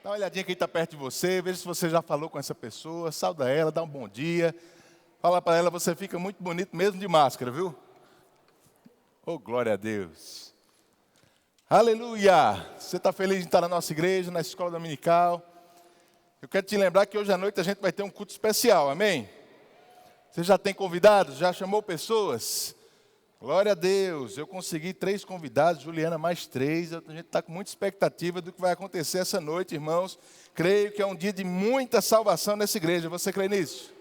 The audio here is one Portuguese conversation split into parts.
Dá uma olhadinha quem está perto de você, veja se você já falou com essa pessoa, sauda ela, dá um bom dia. Fala para ela, você fica muito bonito mesmo de máscara, viu? Oh, glória a Deus. Aleluia! Você está feliz de estar na nossa igreja, na escola dominical? Eu quero te lembrar que hoje à noite a gente vai ter um culto especial, amém? Você já tem convidados? Já chamou pessoas? Glória a Deus, eu consegui 3 convidados, Juliana mais 3, a gente está com muita expectativa do que vai acontecer essa noite, irmãos. Creio que é um dia de muita salvação nessa igreja, você crê nisso?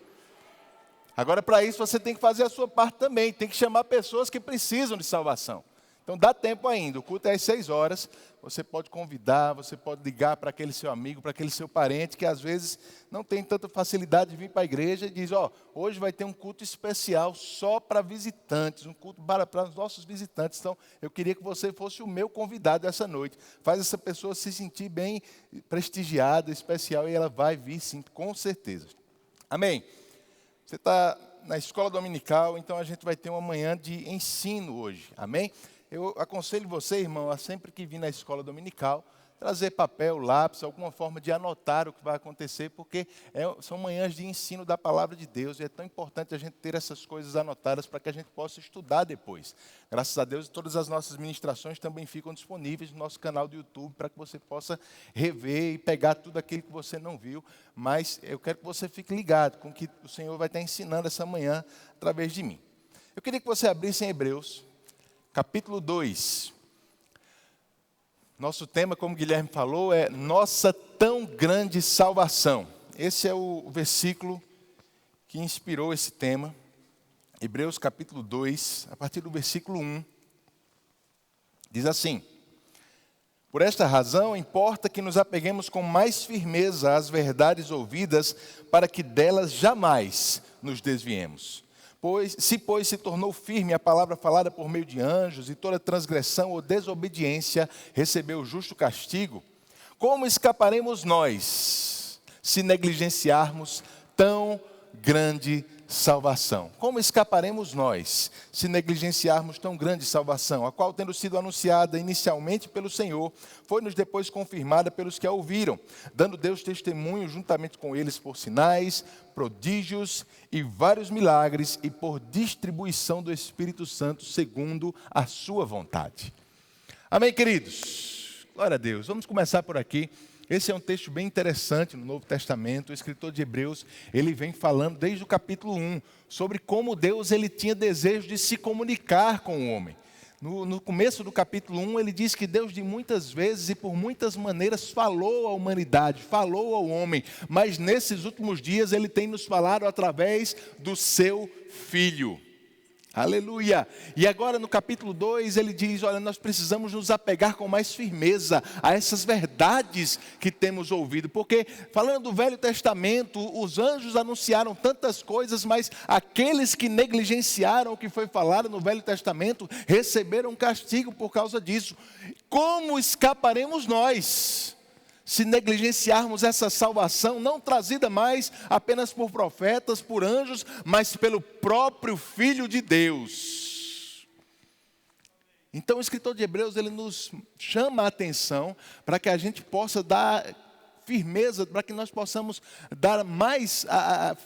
Agora, para isso, você tem que fazer a sua parte também, tem que chamar pessoas que precisam de salvação. Então, dá tempo ainda, o culto é às 6 horas, você pode convidar, você pode ligar para aquele seu amigo, para aquele seu parente, que às vezes não tem tanta facilidade de vir para a igreja e diz, hoje vai ter um culto especial só para visitantes, um culto para os nossos visitantes. Então, eu queria que você fosse o meu convidado essa noite. Faz essa pessoa se sentir bem prestigiada, especial, e ela vai vir sim, com certeza. Amém? Você está na escola dominical, então a gente vai ter uma manhã de ensino hoje, amém? Eu aconselho você, irmão, a sempre que vir na escola dominical, trazer papel, lápis, alguma forma de anotar o que vai acontecer, porque são manhãs de ensino da palavra de Deus, e é tão importante a gente ter essas coisas anotadas para que a gente possa estudar depois. Graças a Deus, todas as nossas ministrações também ficam disponíveis no nosso canal do YouTube, para que você possa rever e pegar tudo aquilo que você não viu, mas eu quero que você fique ligado com o que o Senhor vai estar ensinando essa manhã através de mim. Eu queria que você abrisse em Hebreus, capítulo 2, nosso tema, como o Guilherme falou, é nossa tão grande salvação. Esse é o versículo que inspirou esse tema, Hebreus capítulo 2, a partir do versículo 1, diz assim: por esta razão, importa que nos apeguemos com mais firmeza às verdades ouvidas, para que delas jamais nos desviemos. Pois se tornou firme a palavra falada por meio de anjos, e toda transgressão ou desobediência recebeu o justo castigo, como escaparemos nós, se negligenciarmos tão grande salvação? Como escaparemos nós, se negligenciarmos tão grande salvação, a qual, tendo sido anunciada inicialmente pelo Senhor, foi-nos depois confirmada pelos que a ouviram, dando Deus testemunho juntamente com eles por sinais, prodígios e vários milagres, e por distribuição do Espírito Santo segundo a sua vontade. Amém, queridos? Glória a Deus. Vamos começar por aqui. Esse é um texto bem interessante no Novo Testamento. O escritor de Hebreus, ele vem falando desde o capítulo 1, sobre como Deus ele tinha desejo de se comunicar com o homem. No começo do capítulo 1, ele diz que Deus de muitas vezes e por muitas maneiras falou à humanidade, falou ao homem, mas nesses últimos dias ele tem nos falado através do seu Filho. Aleluia! E agora no capítulo 2 ele diz, olha, nós precisamos nos apegar com mais firmeza a essas verdades que temos ouvido, porque falando do Velho Testamento, os anjos anunciaram tantas coisas, mas aqueles que negligenciaram o que foi falado no Velho Testamento, receberam castigo por causa disso. Como escaparemos nós, se negligenciarmos essa salvação, não trazida mais apenas por profetas, por anjos, mas pelo próprio Filho de Deus? Então o escritor de Hebreus, ele nos chama a atenção para que a gente possa dar firmeza, para que nós possamos dar mais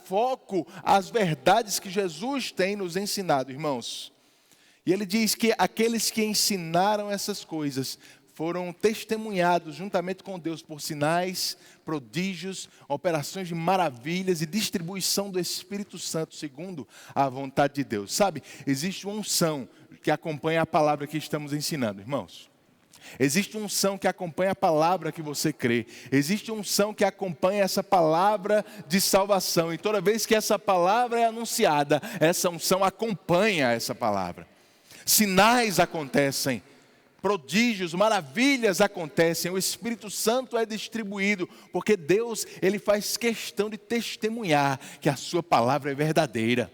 foco às verdades que Jesus tem nos ensinado, irmãos. E ele diz que aqueles que ensinaram essas coisas foram testemunhados juntamente com Deus por sinais, prodígios, operações de maravilhas e distribuição do Espírito Santo segundo a vontade de Deus. Sabe, existe uma unção que acompanha a palavra que estamos ensinando, irmãos. Existe uma unção que acompanha a palavra que você crê. Existe uma unção que acompanha essa palavra de salvação. E toda vez que essa palavra é anunciada, essa unção acompanha essa palavra. Sinais acontecem, prodígios, maravilhas acontecem, o Espírito Santo é distribuído, porque Deus, ele faz questão de testemunhar que a sua palavra é verdadeira.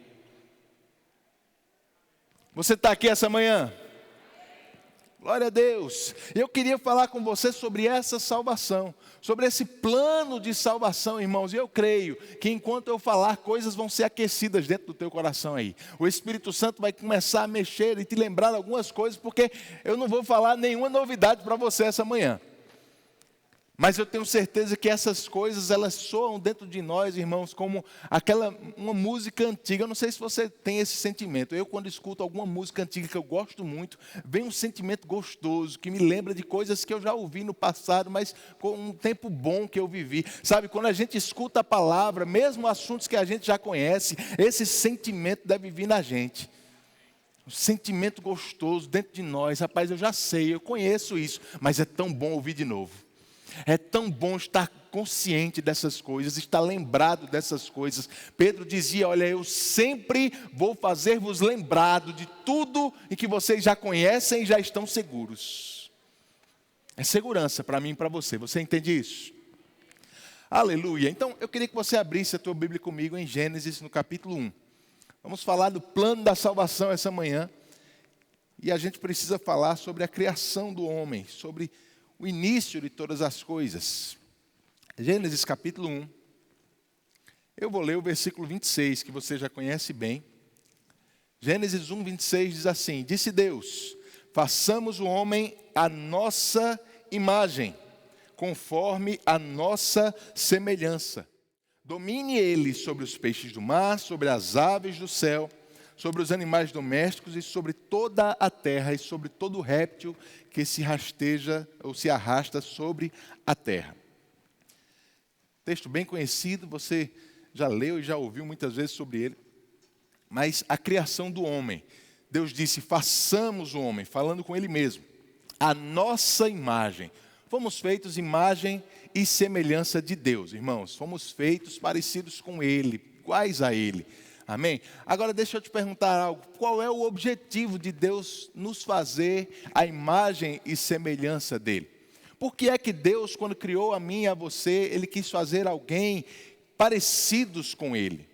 Você está aqui essa manhã? Glória a Deus. Eu queria falar com você sobre essa salvação, sobre esse plano de salvação, irmãos. E eu creio que enquanto eu falar, coisas vão ser aquecidas dentro do teu coração aí. O Espírito Santo vai começar a mexer e te lembrar algumas coisas, porque eu não vou falar nenhuma novidade para você essa manhã. Mas eu tenho certeza que essas coisas, elas soam dentro de nós, irmãos, como uma música antiga. Eu não sei se você tem esse sentimento. Eu, quando escuto alguma música antiga que eu gosto muito, vem um sentimento gostoso, que me lembra de coisas que eu já ouvi no passado, mas com um tempo bom que eu vivi. Sabe, quando a gente escuta a palavra, mesmo assuntos que a gente já conhece, esse sentimento deve vir na gente. Um sentimento gostoso dentro de nós. Rapaz, eu já sei, eu conheço isso, mas é tão bom ouvir de novo. É tão bom estar consciente dessas coisas, estar lembrado dessas coisas. Pedro dizia, olha, eu sempre vou fazer-vos lembrado de tudo em que vocês já conhecem e já estão seguros. É segurança para mim e para você, você entende isso? Aleluia. Então, eu queria que você abrisse a tua Bíblia comigo em Gênesis, no capítulo 1. Vamos falar do plano da salvação essa manhã. E a gente precisa falar sobre a criação do homem, sobre o início de todas as coisas. Gênesis capítulo 1. Eu vou ler o versículo 26, que você já conhece bem. Gênesis 1, 26 diz assim: disse Deus, façamos o homem à nossa imagem, conforme a nossa semelhança. Domine ele sobre os peixes do mar, sobre as aves do céu, sobre os animais domésticos e sobre toda a terra e sobre todo réptil que se rasteja ou se arrasta sobre a terra. Texto bem conhecido, você já leu e já ouviu muitas vezes sobre ele. Mas a criação do homem, Deus disse, façamos o homem, falando com ele mesmo, a nossa imagem. Fomos feitos imagem e semelhança de Deus, irmãos. Fomos feitos parecidos com ele, iguais a ele. Amém? Agora deixa eu te perguntar algo. Qual é o objetivo de Deus nos fazer a imagem e semelhança dele? Por que é que Deus, quando criou a mim e a você, Ele quis fazer alguém parecidos com Ele?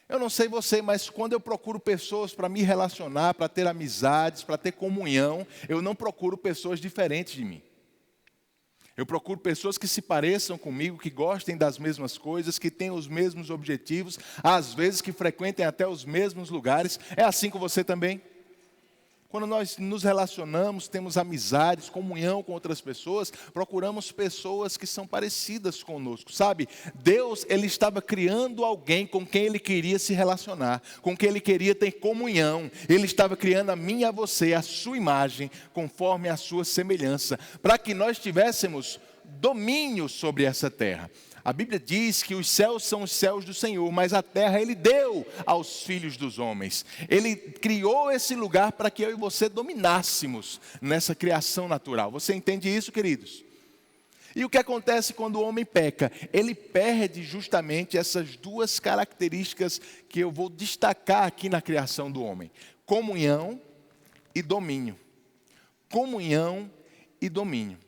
Eu não sei você, mas quando eu procuro pessoas para me relacionar, para ter amizades, para ter comunhão, eu não procuro pessoas diferentes de mim. Eu procuro pessoas que se pareçam comigo, que gostem das mesmas coisas, que tenham os mesmos objetivos, às vezes que frequentem até os mesmos lugares. É assim com você também? Quando nós nos relacionamos, temos amizades, comunhão com outras pessoas, procuramos pessoas que são parecidas conosco, sabe? Deus, Ele estava criando alguém com quem Ele queria se relacionar, com quem Ele queria ter comunhão. Ele estava criando a mim e a você, a sua imagem, conforme a sua semelhança, para que nós tivéssemos domínio sobre essa terra. A Bíblia diz que os céus são os céus do Senhor, mas a terra Ele deu aos filhos dos homens. Ele criou esse lugar para que eu e você dominássemos nessa criação natural. Você entende isso, queridos? E o que acontece quando o homem peca? Ele perde justamente essas duas características que eu vou destacar aqui na criação do homem: comunhão e domínio. Comunhão e domínio.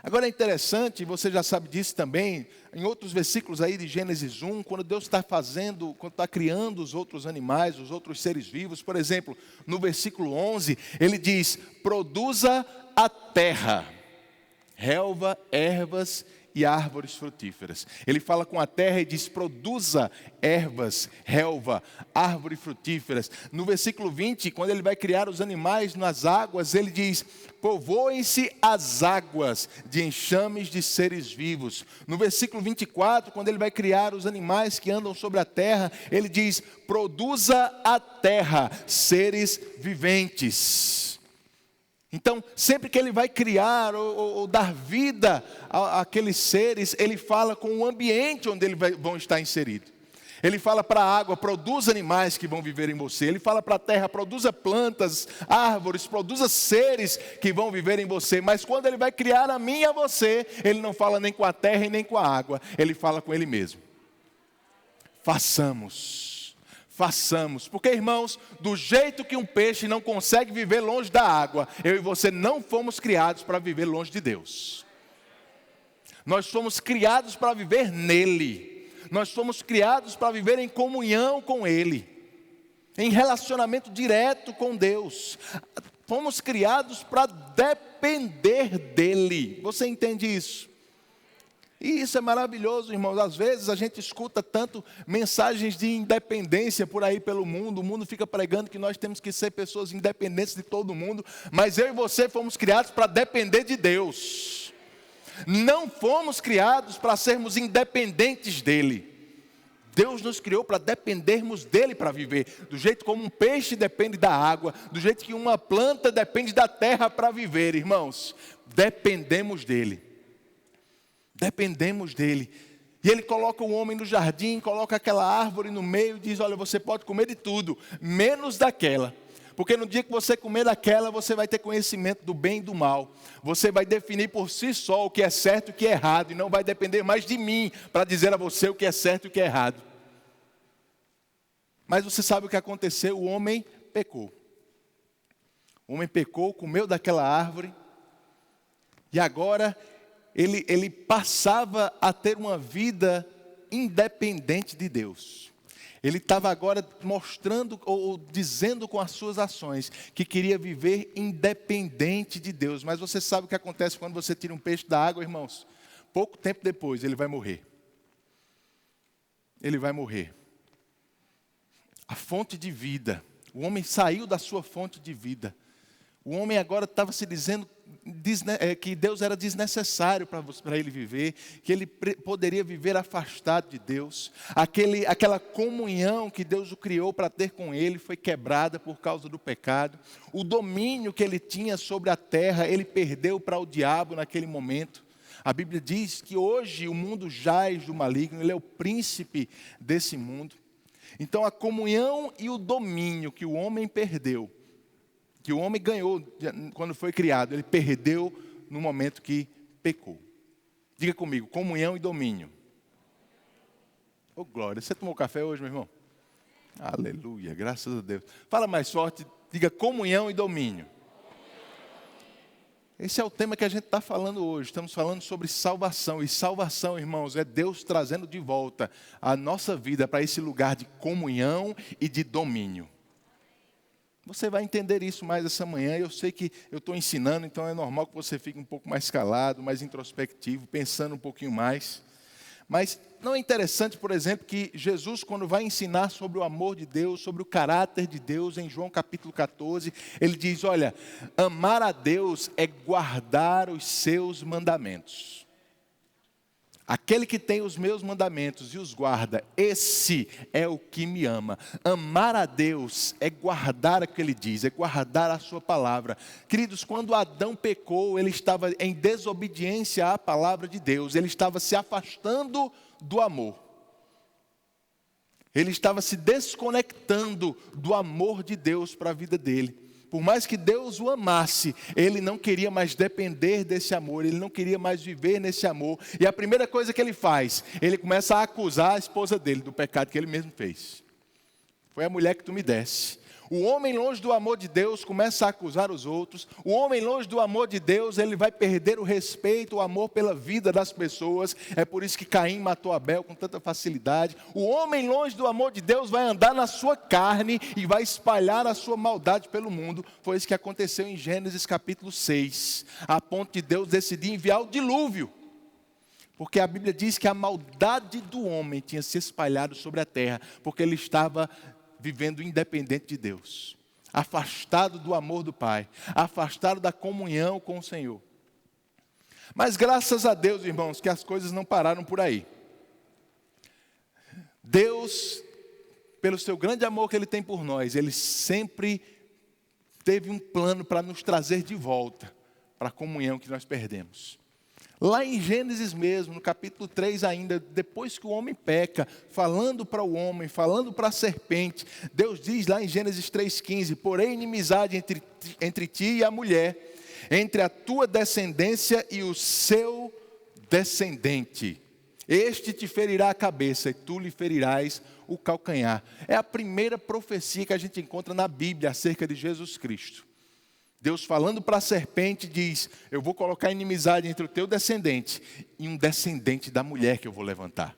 Agora é interessante, você já sabe disso também, em outros versículos aí de Gênesis 1, quando Deus está quando está criando os outros animais, os outros seres vivos, por exemplo, no versículo 11, ele diz, produza a terra, relva, ervas e árvores frutíferas. Ele fala com a terra e diz, produza ervas, relva, árvores frutíferas. No versículo 20, quando ele vai criar os animais nas águas, ele diz, povoem-se as águas de enxames de seres vivos. No versículo 24, quando ele vai criar os animais que andam sobre a terra, ele diz, produza a terra seres viventes. Então, sempre que ele vai criar ou dar vida àqueles seres, ele fala com o ambiente onde eles vão estar inseridos. Ele fala para a água, produza animais que vão viver em você. Ele fala para a terra, produza plantas, árvores, produza seres que vão viver em você. Mas quando ele vai criar a mim e a você, ele não fala nem com a terra e nem com a água. Ele fala com ele mesmo. Façamos, porque irmãos, do jeito que um peixe não consegue viver longe da água, eu e você não fomos criados para viver longe de Deus. Nós fomos criados para viver nele, nós fomos criados para viver em comunhão com Ele, em relacionamento direto com Deus. Fomos criados para depender dEle, você entende isso? E isso é maravilhoso, irmãos. Às vezes a gente escuta tanto mensagens de independência por aí pelo mundo. O mundo fica pregando que nós temos que ser pessoas independentes de todo mundo. Mas eu e você fomos criados para depender de Deus. Não fomos criados para sermos independentes dele. Deus nos criou para dependermos dele para viver. Do jeito como um peixe depende da água, do jeito que uma planta depende da terra para viver, irmãos. Dependemos dele. Dependemos dele. E ele coloca o homem no jardim, coloca aquela árvore no meio e diz, olha, você pode comer de tudo, menos daquela. Porque no dia que você comer daquela, você vai ter conhecimento do bem e do mal. Você vai definir por si só o que é certo e o que é errado. E não vai depender mais de mim para dizer a você o que é certo e o que é errado. Mas você sabe o que aconteceu? O homem pecou. O homem pecou, comeu daquela árvore. E agora ele passava a ter uma vida independente de Deus. Ele estava agora mostrando ou dizendo com as suas ações que queria viver independente de Deus. Mas você sabe o que acontece quando você tira um peixe da água, irmãos? Pouco tempo depois ele vai morrer. Ele vai morrer. A fonte de vida. O homem saiu da sua fonte de vida. O homem agora estava se dizendo que Deus era desnecessário para ele viver, que ele poderia viver afastado de Deus. Aquela comunhão que Deus o criou para ter com ele foi quebrada por causa do pecado. O domínio que ele tinha sobre a terra, ele perdeu para o diabo naquele momento. A Bíblia diz que hoje o mundo jaz do maligno, ele é o príncipe desse mundo. Então a comunhão e o domínio que o homem perdeu, que o homem ganhou quando foi criado, ele perdeu no momento que pecou. Diga comigo, comunhão e domínio. Oh glória, você tomou café hoje, meu irmão? Aleluia, graças a Deus. Fala mais forte, diga comunhão e domínio. Esse é o tema que a gente está falando hoje. Estamos falando sobre salvação. E salvação, irmãos, é Deus trazendo de volta a nossa vida para esse lugar de comunhão e de domínio. Você vai entender isso mais essa manhã. Eu sei que eu estou ensinando, então é normal que você fique um pouco mais calado, mais introspectivo, pensando um pouquinho mais. Mas não é interessante, por exemplo, que Jesus, quando vai ensinar sobre o amor de Deus, sobre o caráter de Deus, em João capítulo 14, ele diz, olha, amar a Deus é guardar os seus mandamentos. Aquele que tem os meus mandamentos e os guarda, esse é o que me ama. Amar a Deus é guardar o que ele diz, é guardar a sua palavra. Queridos, quando Adão pecou, ele estava em desobediência à palavra de Deus. Ele estava se afastando do amor. Ele estava se desconectando do amor de Deus para a vida dele. Por mais que Deus o amasse, ele não queria mais depender desse amor, ele não queria mais viver nesse amor. E a primeira coisa que ele faz, ele começa a acusar a esposa dele do pecado que ele mesmo fez. Foi a mulher que tu me desse. O homem longe do amor de Deus começa a acusar os outros. O homem longe do amor de Deus, ele vai perder o respeito, o amor pela vida das pessoas. É por isso que Caim matou Abel com tanta facilidade. O homem longe do amor de Deus vai andar na sua carne e vai espalhar a sua maldade pelo mundo. Foi isso que aconteceu em Gênesis capítulo 6. A ponto de Deus decidir enviar o dilúvio. Porque a Bíblia diz que a maldade do homem tinha se espalhado sobre a terra, porque ele estava vivendo independente de Deus, afastado do amor do Pai, afastado da comunhão com o Senhor. Mas graças a Deus, irmãos, que as coisas não pararam por aí. Deus, pelo seu grande amor que Ele tem por nós, Ele sempre teve um plano para nos trazer de volta para a comunhão que nós perdemos. Lá em Gênesis mesmo, no capítulo 3 ainda, depois que o homem peca, falando para o homem, falando para a serpente, Deus diz lá em Gênesis 3,15, porém inimizade entre ti e a mulher, entre a tua descendência e o seu descendente. Este te ferirá a cabeça e tu lhe ferirás o calcanhar. É a primeira profecia que a gente encontra na Bíblia acerca de Jesus Cristo. Deus falando para a serpente diz, eu vou colocar inimizade entre o teu descendente e um descendente da mulher que eu vou levantar.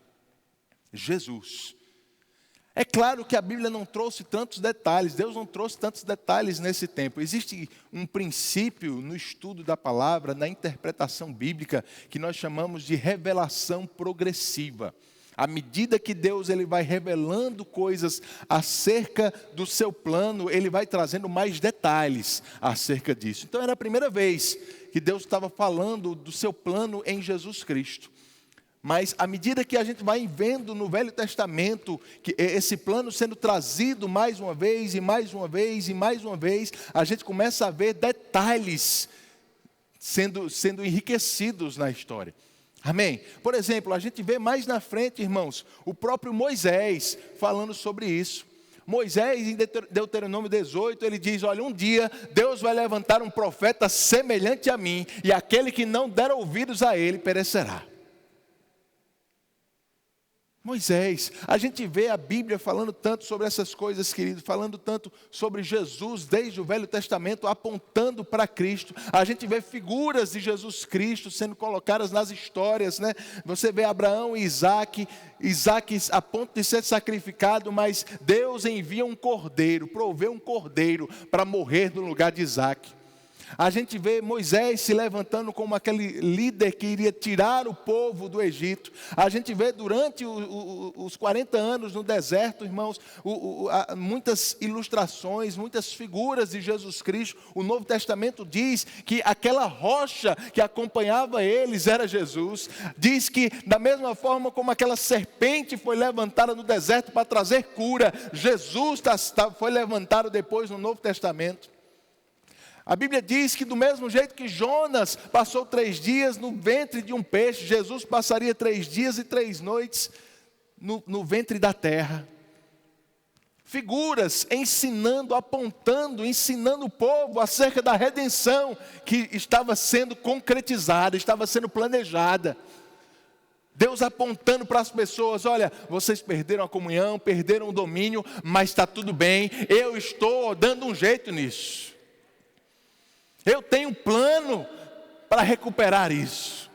Jesus. É claro que a Bíblia não trouxe tantos detalhes, Deus não trouxe tantos detalhes nesse tempo. Existe um princípio no estudo da palavra, na interpretação bíblica, que nós chamamos de revelação progressiva. À medida que Deus ele vai revelando coisas acerca do seu plano, ele vai trazendo mais detalhes acerca disso. Então era a primeira vez que Deus estava falando do seu plano em Jesus Cristo. Mas à medida que a gente vai vendo no Velho Testamento, que esse plano sendo trazido mais uma vez, e mais uma vez, e mais uma vez, a gente começa a ver detalhes sendo enriquecidos na história. Amém? Por exemplo, a gente vê mais na frente, irmãos, o próprio Moisés falando sobre isso. Moisés, em Deuteronômio 18, ele diz, olha, um dia Deus vai levantar um profeta semelhante a mim, e aquele que não der ouvidos a ele perecerá. Moisés, a gente vê a Bíblia falando tanto sobre essas coisas, querido, falando tanto sobre Jesus desde o Velho Testamento, apontando para Cristo. A gente vê figuras de Jesus Cristo sendo colocadas nas histórias, né? Você vê Abraão e Isaac a ponto de ser sacrificado, mas Deus envia um cordeiro, provê um cordeiro para morrer no lugar de Isaac. A gente vê Moisés se levantando como aquele líder que iria tirar o povo do Egito. A gente vê durante os 40 anos no deserto, irmãos, muitas ilustrações, muitas figuras de Jesus Cristo. O Novo Testamento diz que aquela rocha que acompanhava eles era Jesus. Diz que da mesma forma como aquela serpente foi levantada no deserto para trazer cura, Jesus foi levantado depois no Novo Testamento. A Bíblia diz que do mesmo jeito que Jonas passou 3 dias no ventre de um peixe, Jesus passaria 3 dias e 3 noites no ventre da terra. Figuras ensinando, apontando, ensinando o povo acerca da redenção que estava sendo concretizada, estava sendo planejada. Deus apontando para as pessoas, olha, vocês perderam a comunhão, perderam o domínio, mas está tudo bem, eu estou dando um jeito nisso. Eu tenho um plano para recuperar isso.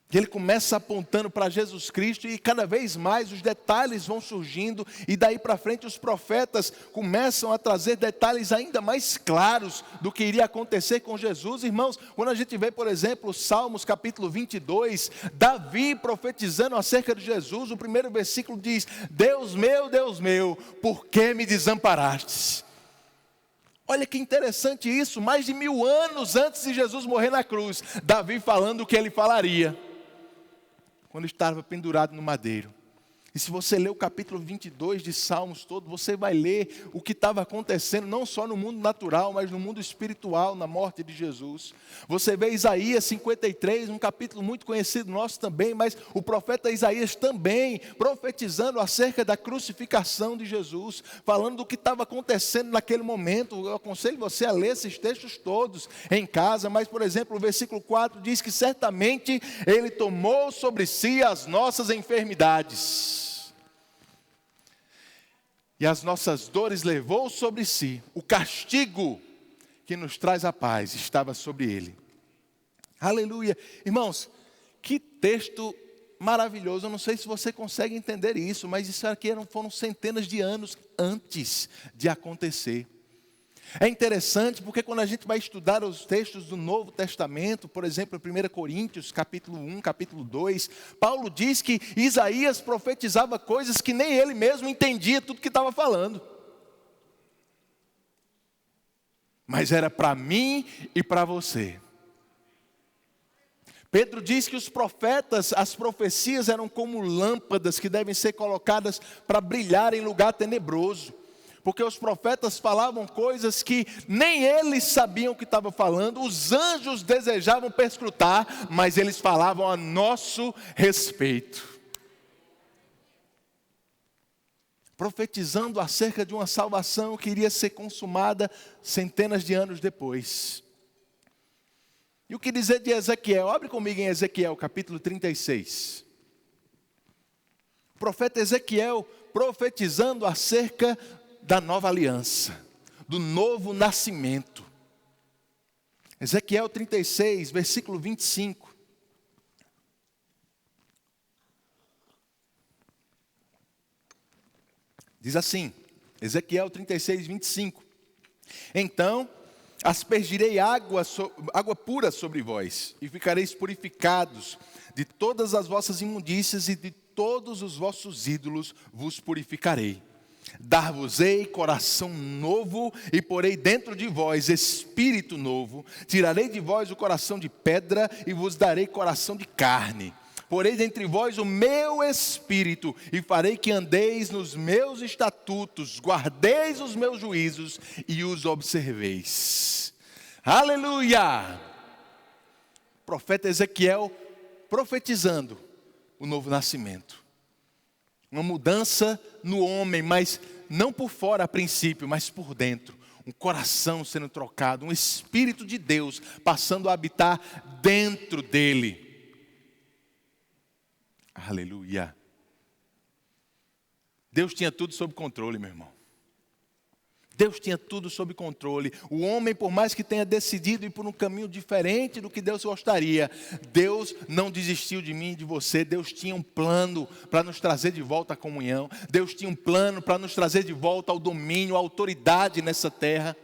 E ele começa apontando para Jesus Cristo e cada vez mais os detalhes vão surgindo. E daí para frente os profetas começam a trazer detalhes ainda mais claros do que iria acontecer com Jesus. Irmãos, quando a gente vê, por exemplo, Salmos capítulo 22, Davi profetizando acerca de Jesus, o primeiro versículo diz, Deus meu, por que me desamparastes? Olha que interessante isso, mais de 1000 anos antes de Jesus morrer na cruz, Davi falando o que ele falaria, quando estava pendurado no madeiro. E se você ler o capítulo 22 de Salmos todo, você vai ler o que estava acontecendo, não só no mundo natural, mas no mundo espiritual, na morte de Jesus. Você vê Isaías 53, um capítulo muito conhecido nosso também, mas o profeta Isaías também, profetizando acerca da crucificação de Jesus, falando do que estava acontecendo naquele momento. Eu aconselho você a ler esses textos todos em casa, mas, por exemplo, o versículo 4 diz que certamente Ele tomou sobre si as nossas enfermidades. E as nossas dores levou sobre si. O castigo que nos traz a paz estava sobre ele. Aleluia. Irmãos, que texto maravilhoso. Eu não sei se você consegue entender isso, mas isso aqui foram centenas de anos antes de acontecer. É interessante porque quando a gente vai estudar os textos do Novo Testamento, por exemplo, 1 Coríntios, capítulo 1, capítulo 2, Paulo diz que Isaías profetizava coisas que nem ele mesmo entendia tudo que estava falando. Mas era para mim e para você. Pedro diz que os profetas, as profecias eram como lâmpadas que devem ser colocadas para brilhar em lugar tenebroso. Porque os profetas falavam coisas que nem eles sabiam o que estavam falando, os anjos desejavam perscrutar, mas eles falavam a nosso respeito. Profetizando acerca de uma salvação que iria ser consumada centenas de anos depois. E o que dizer de Ezequiel? Abre comigo em Ezequiel, capítulo 36. O profeta Ezequiel profetizando acerca da nova aliança, do novo nascimento. Ezequiel 36, versículo 25. Diz assim, Ezequiel 36, 25. Então Aspergirei água pura sobre vós, e ficareis purificados. De todas as vossas imundícias e de todos os vossos ídolos vos purificarei. Dar-vos-ei coração novo e porei dentro de vós espírito novo. Tirarei de vós o coração de pedra e vos darei coração de carne. Porei dentre vós o meu espírito e farei que andeis nos meus estatutos, guardeis os meus juízos e os observeis. Aleluia! O profeta Ezequiel profetizando o novo nascimento. Uma mudança no homem, mas não por fora a princípio, mas por dentro. Um coração sendo trocado, um Espírito de Deus passando a habitar dentro dele. Aleluia. Deus tinha tudo sob controle, meu irmão. Deus tinha tudo sob controle. O homem, por mais que tenha decidido ir por um caminho diferente do que Deus gostaria, Deus não desistiu de mim e de você. Deus tinha um plano para nos trazer de volta à comunhão. Deus tinha um plano para nos trazer de volta ao domínio, à autoridade nessa terra.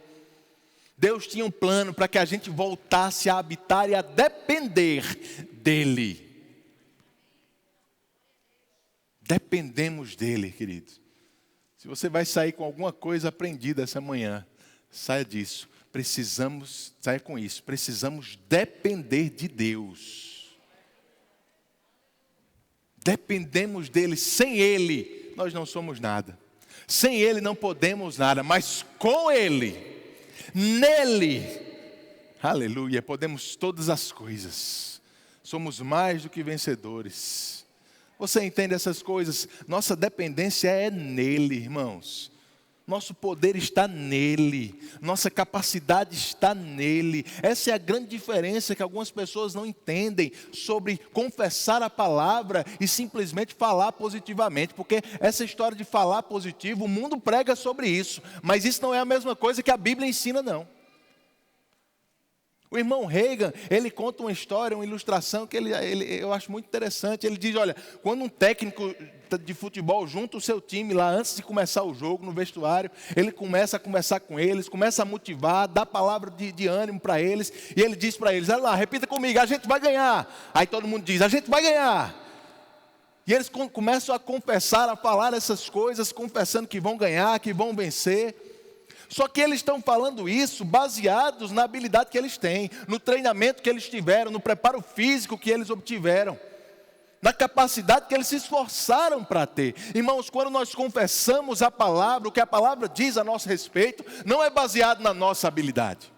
Deus tinha um plano para que a gente voltasse a habitar e a depender dEle. Dependemos dEle, queridos. Se você vai sair com alguma coisa aprendida essa manhã, saia disso. Saia com isso. Precisamos depender de Deus. Dependemos dEle. Sem Ele, nós não somos nada. Sem Ele não podemos nada, mas com Ele, nele, aleluia, podemos todas as coisas. Somos mais do que vencedores. Você entende essas coisas? Nossa dependência é nele, irmãos. Nosso poder está nele. Nossa capacidade está nele. Essa é a grande diferença que algumas pessoas não entendem sobre confessar a palavra e simplesmente falar positivamente. Porque essa história de falar positivo, o mundo prega sobre isso. Mas isso não é a mesma coisa que a Bíblia ensina, não. O irmão Reagan, ele conta uma história, uma ilustração que eu acho muito interessante. Ele diz, olha, quando um técnico de futebol junta o seu time lá antes de começar o jogo, no vestuário, ele começa a conversar com eles, começa a motivar, dá palavra de ânimo para eles, e ele diz para eles, olha lá, repita comigo, a gente vai ganhar. Aí todo mundo diz, a gente vai ganhar. E eles começam a confessar, a falar essas coisas, confessando que vão ganhar, que vão vencer. Só que eles estão falando isso baseados na habilidade que eles têm, no treinamento que eles tiveram, no preparo físico que eles obtiveram, na capacidade que eles se esforçaram para ter. Irmãos, quando nós confessamos a palavra, o que a palavra diz a nosso respeito, não é baseado na nossa habilidade.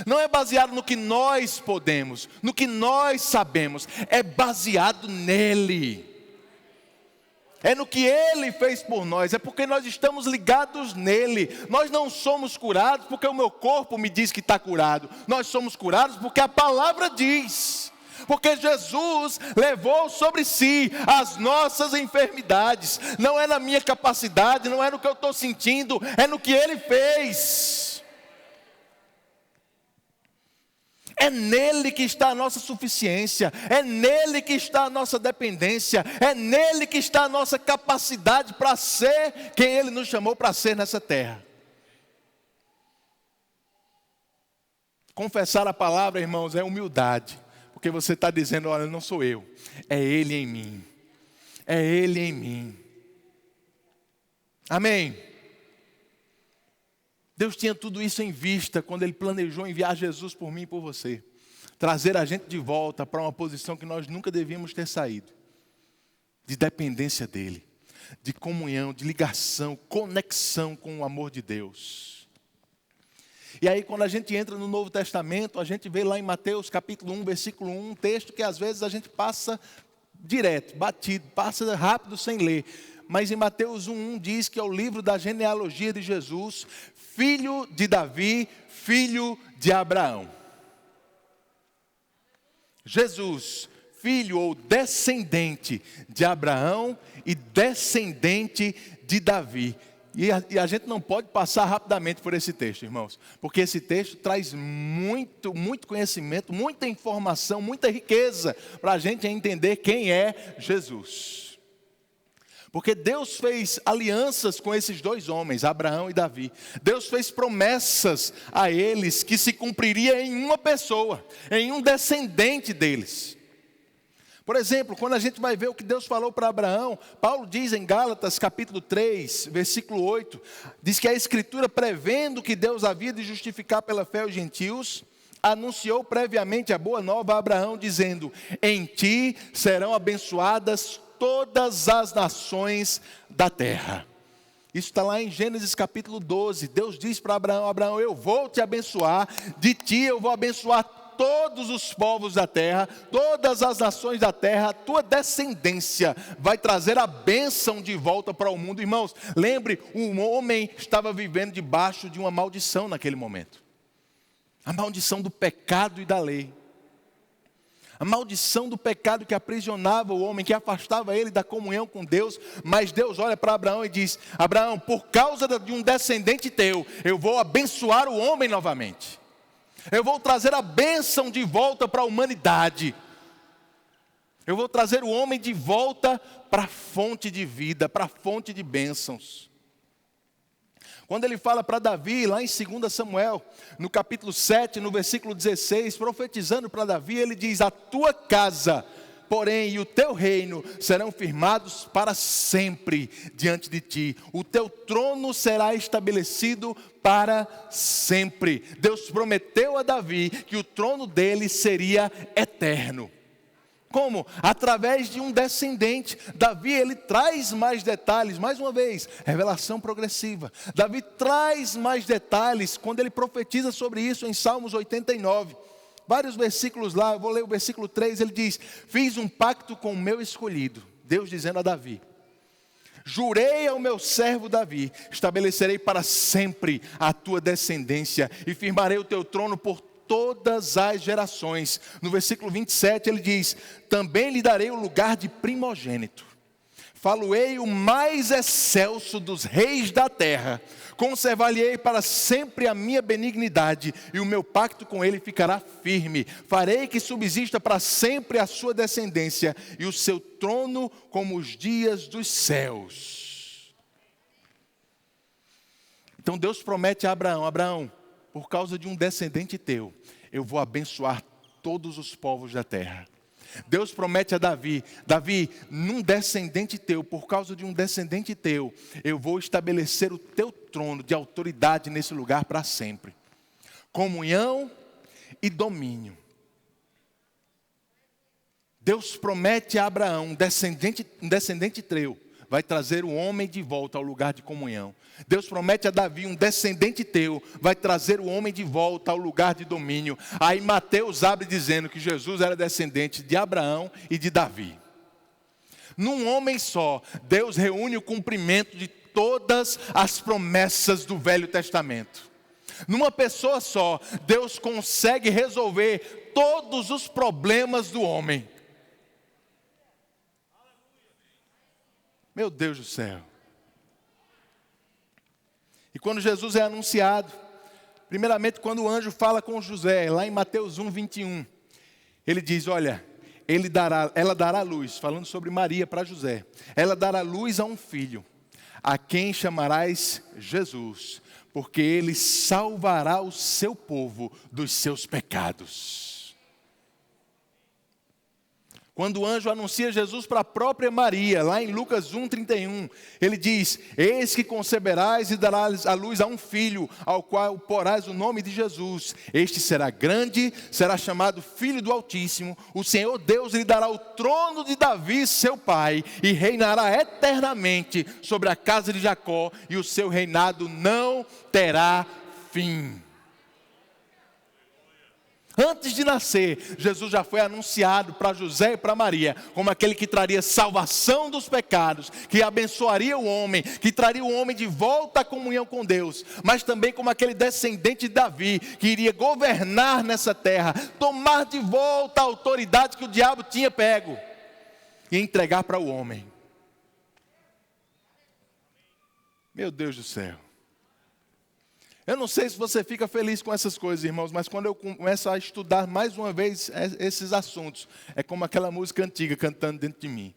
Não é baseado no que nós podemos, no que nós sabemos, é baseado nele. É no que Ele fez por nós, é porque nós estamos ligados nele. Nós não somos curados porque o meu corpo me diz que está curado. Nós somos curados porque a palavra diz. Porque Jesus levou sobre si as nossas enfermidades. Não é na minha capacidade, não é no que eu estou sentindo, é no que Ele fez. É nele que está a nossa suficiência, é nele que está a nossa dependência, é nele que está a nossa capacidade para ser quem Ele nos chamou para ser nessa terra. Confessar a palavra, irmãos, é humildade, porque você está dizendo, olha, não sou eu, é Ele em mim, é Ele em mim. Amém. Deus tinha tudo isso em vista quando Ele planejou enviar Jesus por mim e por você. Trazer a gente de volta para uma posição que nós nunca devíamos ter saído. De dependência dEle, de comunhão, de ligação, conexão com o amor de Deus. E aí quando a gente entra no Novo Testamento, a gente vê lá em Mateus capítulo 1, versículo 1, um texto que às vezes a gente passa direto, batido, passa rápido sem ler. Mas em Mateus 1,1 diz que é o livro da genealogia de Jesus, filho de Davi, filho de Abraão. Jesus, filho ou descendente de Abraão e descendente de Davi. E a gente não pode passar rapidamente por esse texto, irmãos, porque esse texto traz muito conhecimento, muita informação, muita riqueza para a gente entender quem é Jesus. Porque Deus fez alianças com esses dois homens, Abraão e Davi. Deus fez promessas a eles que se cumpriria em uma pessoa, em um descendente deles. Por exemplo, quando a gente vai ver o que Deus falou para Abraão, Paulo diz em Gálatas capítulo 3, versículo 8, diz que a Escritura, prevendo que Deus havia de justificar pela fé os gentios, anunciou previamente a boa nova a Abraão, dizendo: em ti serão abençoadas todas as nações da terra. Isso está lá em Gênesis capítulo 12. Deus diz para Abraão: Abraão, eu vou te abençoar, de ti eu vou abençoar todos os povos da terra, todas as nações da terra, a tua descendência vai trazer a bênção de volta para o mundo. Irmãos, lembre, um homem estava vivendo debaixo de uma maldição naquele momento. A maldição do pecado e da lei. A maldição do pecado que aprisionava o homem, que afastava ele da comunhão com Deus. Mas Deus olha para Abraão e diz: Abraão, por causa de um descendente teu, eu vou abençoar o homem novamente. Eu vou trazer a bênção de volta para a humanidade. Eu vou trazer o homem de volta para a fonte de vida, para a fonte de bênçãos. Quando ele fala para Davi, lá em 2 Samuel, no capítulo 7, no versículo 16, profetizando para Davi, ele diz: a tua casa, porém, e o teu reino serão firmados para sempre diante de ti. O teu trono será estabelecido para sempre. Deus prometeu a Davi que o trono dele seria eterno. Como? Através de um descendente. Davi, ele traz mais detalhes, mais uma vez, revelação progressiva. Davi traz mais detalhes quando ele profetiza sobre isso em Salmos 89. Vários versículos lá, eu vou ler o versículo 3, ele diz: fiz um pacto com o meu escolhido. Deus dizendo a Davi: jurei ao meu servo Davi, estabelecerei para sempre a tua descendência e firmarei o teu trono por todas as gerações. No versículo 27 ele diz: também lhe darei o lugar de primogênito. Falo-ei o mais excelso dos reis da terra. Conservar-lhe-ei para sempre a minha benignidade, e o meu pacto com ele ficará firme. Farei que subsista para sempre a sua descendência, e o seu trono como os dias dos céus. Então Deus promete a Abraão: Abraão, por causa de um descendente teu, eu vou abençoar todos os povos da terra. Deus promete a Davi: Davi, num descendente teu, por causa de um descendente teu, eu vou estabelecer o teu trono de autoridade nesse lugar para sempre. Comunhão e domínio. Deus promete a Abraão, um descendente teu, vai trazer o homem de volta ao lugar de comunhão. Deus promete a Davi: um descendente teu vai trazer o homem de volta ao lugar de domínio. Aí Mateus abre dizendo que Jesus era descendente de Abraão e de Davi. Num homem só, Deus reúne o cumprimento de todas as promessas do Velho Testamento. Numa pessoa só, Deus consegue resolver todos os problemas do homem. Meu Deus do céu. E quando Jesus é anunciado, primeiramente quando o anjo fala com José, lá em Mateus 1, 21, ele diz: olha, ela dará luz, falando sobre Maria para José, ela dará luz a um filho, a quem chamarás Jesus, porque ele salvará o seu povo dos seus pecados. Quando o anjo anuncia Jesus para a própria Maria, lá em Lucas 1,31, ele diz: eis que conceberás e darás à luz a um filho, ao qual porás o nome de Jesus. Este será grande, será chamado Filho do Altíssimo. O Senhor Deus lhe dará o trono de Davi, seu pai, e reinará eternamente sobre a casa de Jacó, e o seu reinado não terá fim. Antes de nascer, Jesus já foi anunciado para José e para Maria como aquele que traria salvação dos pecados, que abençoaria o homem, que traria o homem de volta à comunhão com Deus, mas também como aquele descendente de Davi, que iria governar nessa terra, tomar de volta a autoridade que o diabo tinha pego e entregar para o homem. Meu Deus do céu. Eu não sei se você fica feliz com essas coisas, irmãos, mas quando eu começo a estudar mais uma vez esses assuntos, é como aquela música antiga cantando dentro de mim.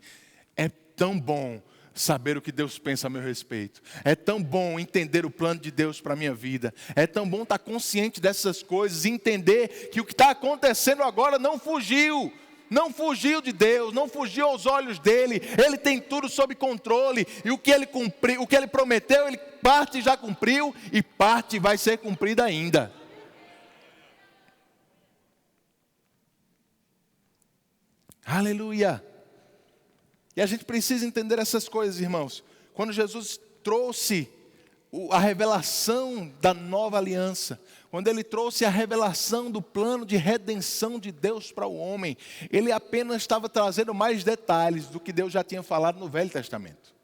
É tão bom saber o que Deus pensa a meu respeito. É tão bom entender o plano de Deus para a minha vida. É tão bom estar consciente dessas coisas e entender que o que está acontecendo agora não fugiu. Não fugiu de Deus, não fugiu aos olhos dele. Ele tem tudo sob controle. E o que ele cumpriu, o que ele prometeu, ele parte já cumpriu e parte vai ser cumprida ainda. Aleluia! E a gente precisa entender essas coisas, irmãos. Quando Jesus trouxe a revelação da nova aliança, quando Ele trouxe a revelação do plano de redenção de Deus para o homem, Ele apenas estava trazendo mais detalhes do que Deus já tinha falado no Velho Testamento.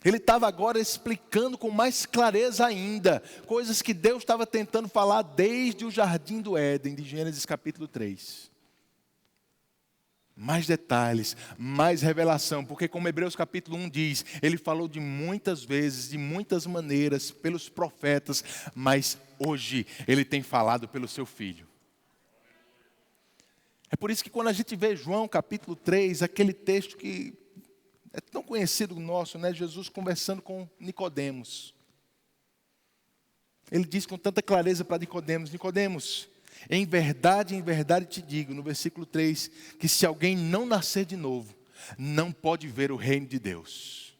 Ele estava agora explicando com mais clareza ainda, coisas que Deus estava tentando falar desde o Jardim do Éden, de Gênesis capítulo 3. Mais detalhes, mais revelação, porque como Hebreus capítulo 1 diz, Ele falou de muitas vezes, de muitas maneiras, pelos profetas, mas hoje Ele tem falado pelo Seu Filho. É por isso que quando a gente vê João capítulo 3, aquele texto que é tão conhecido nosso, né? Jesus conversando com Nicodemos. Ele diz com tanta clareza para Nicodemos, Nicodemos, em verdade te digo, no versículo 3, que se alguém não nascer de novo, não pode ver o reino de Deus.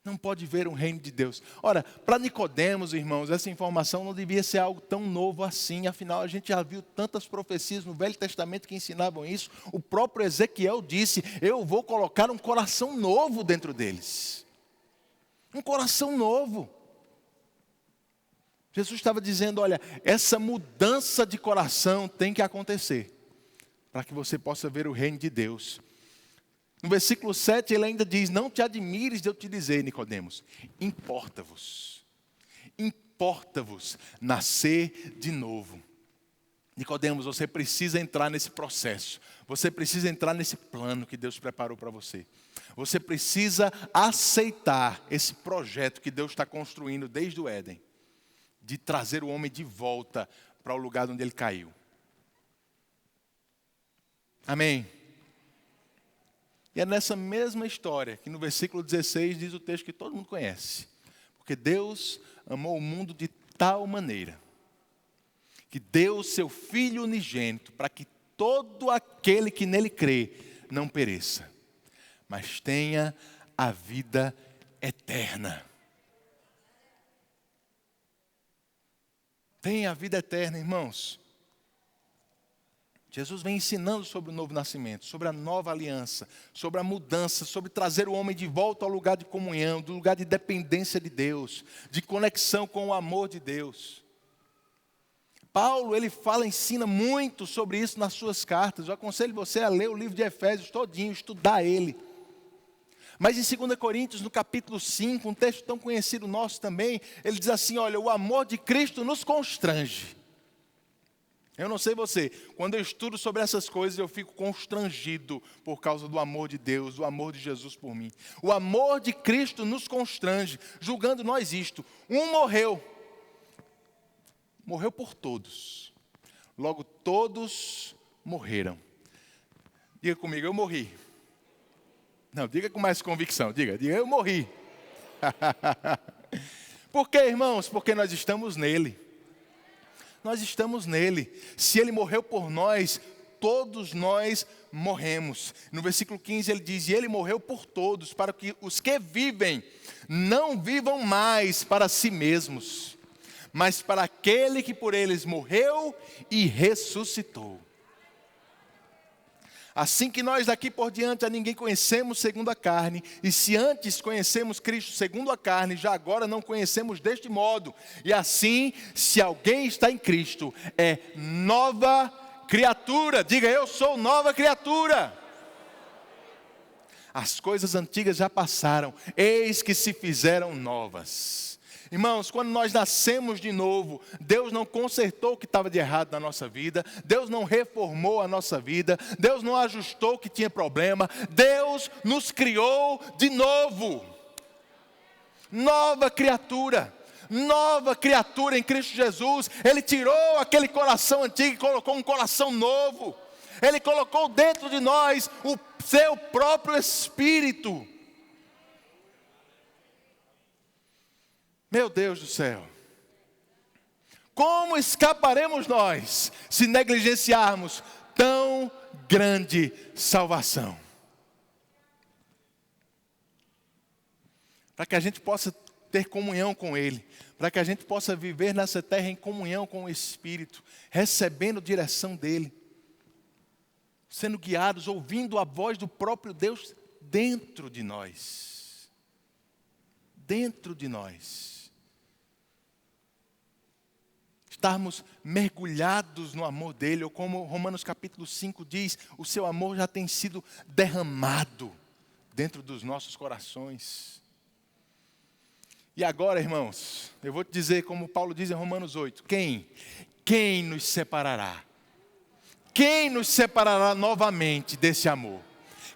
Não pode ver o reino de Deus. Ora, para Nicodemos, irmãos, essa informação não devia ser algo tão novo assim. Afinal, a gente já viu tantas profecias no Velho Testamento que ensinavam isso. O próprio Ezequiel disse, eu vou colocar um coração novo dentro deles. Um coração novo. Jesus estava dizendo, olha, essa mudança de coração tem que acontecer, para que você possa ver o reino de Deus. No versículo 7 ele ainda diz, não te admires de eu te dizer, Nicodemos, importa-vos nascer de novo. Nicodemos, você precisa entrar nesse processo, você precisa entrar nesse plano que Deus preparou para você. Você precisa aceitar esse projeto que Deus está construindo desde o Éden, de trazer o homem de volta para o lugar onde ele caiu. Amém? E é nessa mesma história que no versículo 16 diz o texto que todo mundo conhece. Porque Deus amou o mundo de tal maneira que deu o seu Filho unigênito para que todo aquele que nele crê não pereça, mas tenha a vida eterna. Tem a vida eterna, irmãos. Jesus vem ensinando sobre o novo nascimento, sobre a nova aliança, sobre a mudança, sobre trazer o homem de volta ao lugar de comunhão, do lugar de dependência de Deus, de conexão com o amor de Deus. Paulo, ele ensina muito sobre isso nas suas cartas. Eu aconselho você a ler o livro de Efésios todinho, estudar ele. Mas em 2 Coríntios, no capítulo 5, um texto tão conhecido nosso também, ele diz assim, olha, o amor de Cristo nos constrange. Eu não sei você, quando eu estudo sobre essas coisas, eu fico constrangido por causa do amor de Deus, do amor de Jesus por mim. O amor de Cristo nos constrange, julgando nós isto. Um morreu por todos. Logo todos morreram. Diga comigo, eu morri. Não, diga com mais convicção, diga, eu morri. Por quê, irmãos? Porque nós estamos nele. Nós estamos nele. Se ele morreu por nós, todos nós morremos. No versículo 15 ele diz, e ele morreu por todos, para que os que vivem não vivam mais para si mesmos, mas para aquele que por eles morreu e ressuscitou. Assim que nós daqui por diante a ninguém conhecemos segundo a carne, e se antes conhecemos Cristo segundo a carne, já agora não conhecemos deste modo. E assim, se alguém está em Cristo, é nova criatura. Diga, eu sou nova criatura. As coisas antigas já passaram, eis que se fizeram novas. Irmãos, quando nós nascemos de novo, Deus não consertou o que estava de errado na nossa vida, Deus não reformou a nossa vida, Deus não ajustou o que tinha problema, Deus nos criou de novo. Nova criatura em Cristo Jesus. Ele tirou aquele coração antigo e colocou um coração novo. Ele colocou dentro de nós o seu próprio Espírito. Meu Deus do céu. Como escaparemos nós se negligenciarmos tão grande salvação? Para que a gente possa ter comunhão com Ele, para que a gente possa viver nessa terra em comunhão com o Espírito, recebendo direção dEle, sendo guiados, ouvindo a voz do próprio Deus dentro de nós. Dentro de nós. Estarmos mergulhados no amor dEle, ou como Romanos capítulo 5 diz, o seu amor já tem sido derramado dentro dos nossos corações. E agora, irmãos, eu vou te dizer, como Paulo diz em Romanos 8, quem nos separará? Quem nos separará novamente desse amor?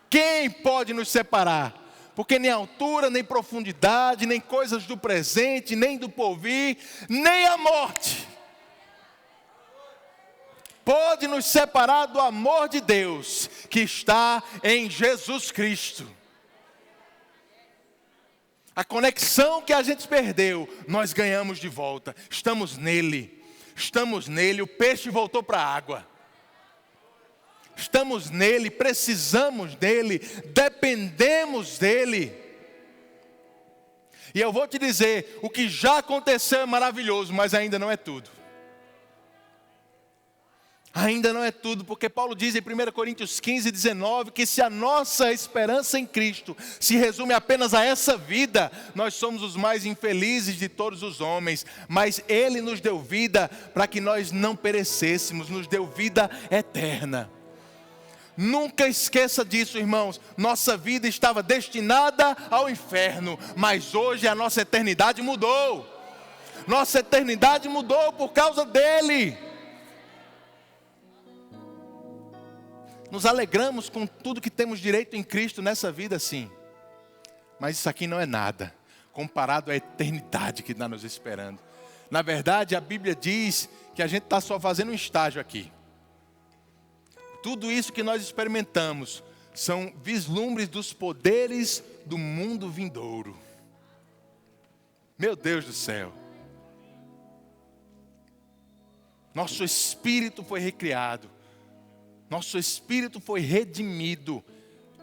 Quem pode nos separar? Porque nem altura, nem profundidade, nem coisas do presente, nem do porvir, nem a morte pode nos separar do amor de Deus que está em Jesus Cristo. A conexão que a gente perdeu, nós ganhamos de volta. Estamos nele, o peixe voltou para a água. Estamos nele, precisamos dele, dependemos dele. E eu vou te dizer, o que já aconteceu é maravilhoso, mas ainda não é tudo. Ainda não é tudo, porque Paulo diz em 1 Coríntios 15, 19, que se a nossa esperança em Cristo se resume apenas a essa vida, nós somos os mais infelizes de todos os homens, mas Ele nos deu vida para que nós não perecêssemos, nos deu vida eterna. Nunca esqueça disso, irmãos, nossa vida estava destinada ao inferno, mas hoje a nossa eternidade mudou. Nossa eternidade mudou por causa dEle. Nos alegramos com tudo que temos direito em Cristo nessa vida, sim. Mas isso aqui não é nada, comparado à eternidade que está nos esperando. Na verdade, a Bíblia diz que a gente está só fazendo um estágio aqui. Tudo isso que nós experimentamos são vislumbres dos poderes do mundo vindouro. Meu Deus do céu. Nosso espírito foi recriado. Nosso espírito foi redimido.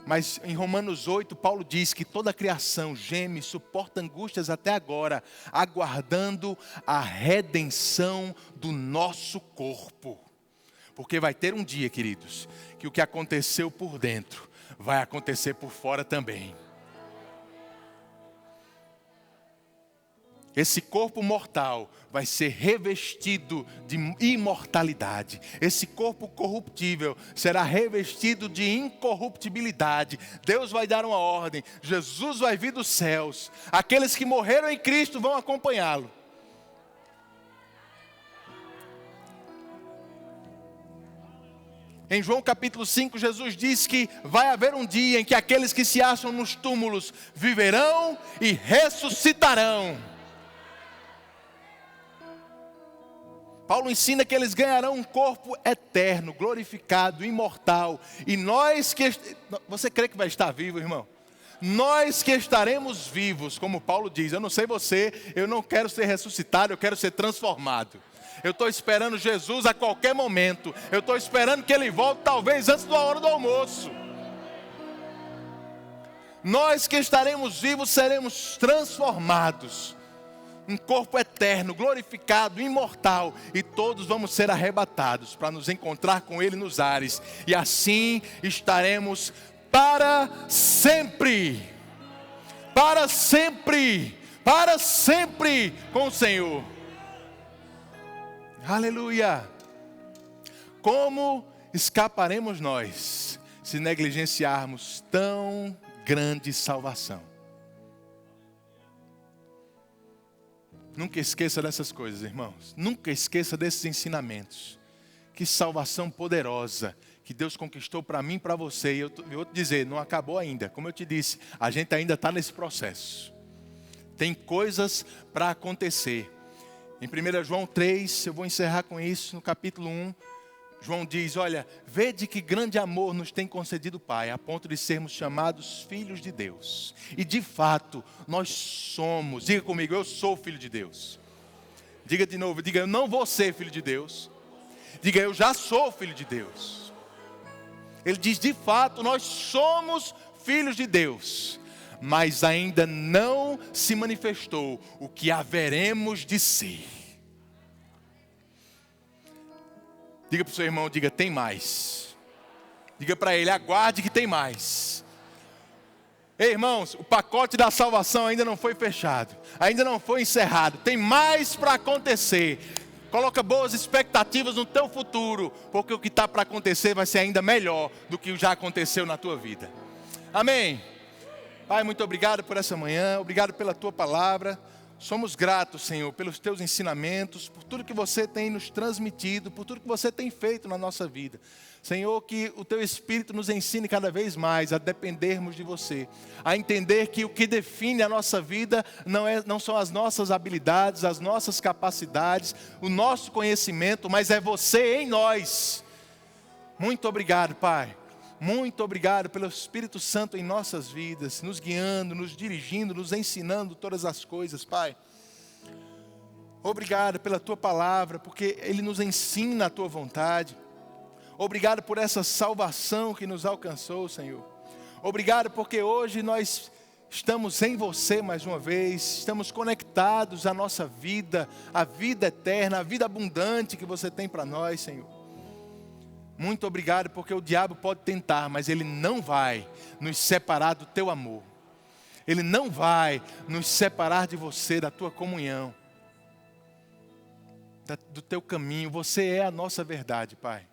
Mas em Romanos 8, Paulo diz que toda a criação geme, suporta angústias até agora, aguardando a redenção do nosso corpo. Porque vai ter um dia, queridos, que o que aconteceu por dentro vai acontecer por fora também. Esse corpo mortal vai ser revestido de imortalidade. Esse corpo corruptível será revestido de incorruptibilidade. Deus vai dar uma ordem. Jesus vai vir dos céus. Aqueles que morreram em Cristo vão acompanhá-lo. Em João capítulo 5, Jesus diz que vai haver um dia em que aqueles que se acham nos túmulos viverão e ressuscitarão. Paulo ensina que eles ganharão um corpo eterno, glorificado, imortal. E nós que... Você crê que vai estar vivo, irmão? Nós que estaremos vivos, como Paulo diz. Eu não sei você, eu não quero ser ressuscitado, eu quero ser transformado. Eu estou esperando Jesus a qualquer momento. Eu estou esperando que Ele volte, talvez antes da hora do almoço. Nós que estaremos vivos seremos transformados. Um corpo eterno, glorificado, imortal. E todos vamos ser arrebatados para nos encontrar com Ele nos ares. E assim estaremos para sempre. Para sempre. Para sempre com o Senhor. Aleluia. Como escaparemos nós se negligenciarmos tão grande salvação? Nunca esqueça dessas coisas, irmãos. Nunca esqueça desses ensinamentos. Que salvação poderosa que Deus conquistou para mim e para você. E eu vou te dizer, não acabou ainda. Como eu te disse, a gente ainda está nesse processo. Tem coisas para acontecer. Em 1 João 3, eu vou encerrar com isso, no capítulo 1. João diz, olha, vede que grande amor nos tem concedido o Pai, a ponto de sermos chamados filhos de Deus. E de fato, nós somos. Diga comigo, eu sou filho de Deus. Diga de novo, diga, eu não vou ser filho de Deus. Diga, eu já sou filho de Deus. Ele diz, de fato, nós somos filhos de Deus. Mas ainda não se manifestou o que haveremos de ser. Diga para o seu irmão, diga, tem mais. Diga para ele, aguarde que tem mais. Ei, irmãos, o pacote da salvação ainda não foi fechado. Ainda não foi encerrado. Tem mais para acontecer. Coloca boas expectativas no teu futuro. Porque o que está para acontecer vai ser ainda melhor do que já aconteceu na tua vida. Amém. Pai, muito obrigado por essa manhã. Obrigado pela tua palavra. Somos gratos, Senhor, pelos teus ensinamentos, por tudo que você tem nos transmitido, por tudo que você tem feito na nossa vida. Senhor, que o teu Espírito nos ensine cada vez mais a dependermos de você, a entender que o que define a nossa vida não são as nossas habilidades, as nossas capacidades, o nosso conhecimento, mas é você em nós. Muito obrigado, Pai. Muito obrigado pelo Espírito Santo em nossas vidas, nos guiando, nos dirigindo, nos ensinando todas as coisas, Pai. Obrigado pela Tua palavra, porque Ele nos ensina a Tua vontade. Obrigado por essa salvação que nos alcançou, Senhor. Obrigado porque hoje nós estamos em Você mais uma vez, estamos conectados à nossa vida, à vida eterna, à vida abundante que Você tem para nós, Senhor. Muito obrigado, porque o diabo pode tentar, mas ele não vai nos separar do teu amor. Ele não vai nos separar de você, da tua comunhão, do teu caminho. Você é a nossa verdade, Pai.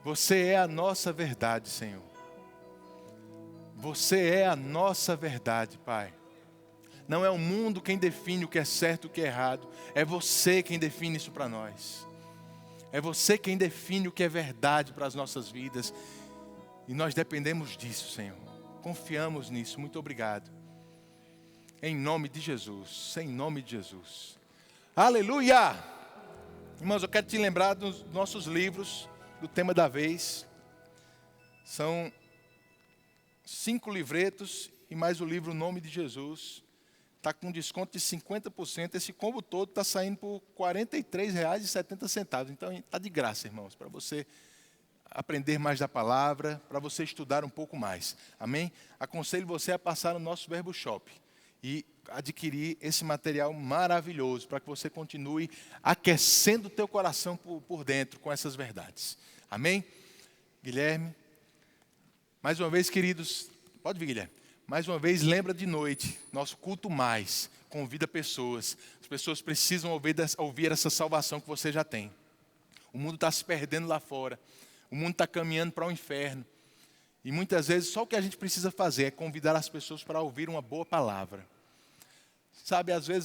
Você é a nossa verdade, Senhor. Você é a nossa verdade, Pai. Não é o mundo quem define o que é certo e o que é errado. É você quem define isso para nós. É você quem define o que é verdade para as nossas vidas. E nós dependemos disso, Senhor. Confiamos nisso. Muito obrigado. Em nome de Jesus. Em nome de Jesus. Aleluia! Irmãos, eu quero te lembrar dos nossos livros, do tema da vez. São 5 livretos e mais o livro Nome de Jesus. Está com desconto de 50%. Esse combo todo está saindo por R$ 43,70. Então, está de graça, irmãos, para você aprender mais da palavra, para você estudar um pouco mais. Amém? Aconselho você a passar no nosso Verbo Shop e adquirir esse material maravilhoso, para que você continue aquecendo o teu coração por dentro com essas verdades. Amém? Guilherme, mais uma vez, queridos, pode vir, Guilherme. Mais uma vez, lembra de noite, nosso culto mais, convida pessoas. As pessoas precisam ouvir essa salvação que você já tem. O mundo está se perdendo lá fora. O mundo está caminhando para o inferno. E muitas vezes, só o que a gente precisa fazer é convidar as pessoas para ouvir uma boa palavra. Sabe, às vezes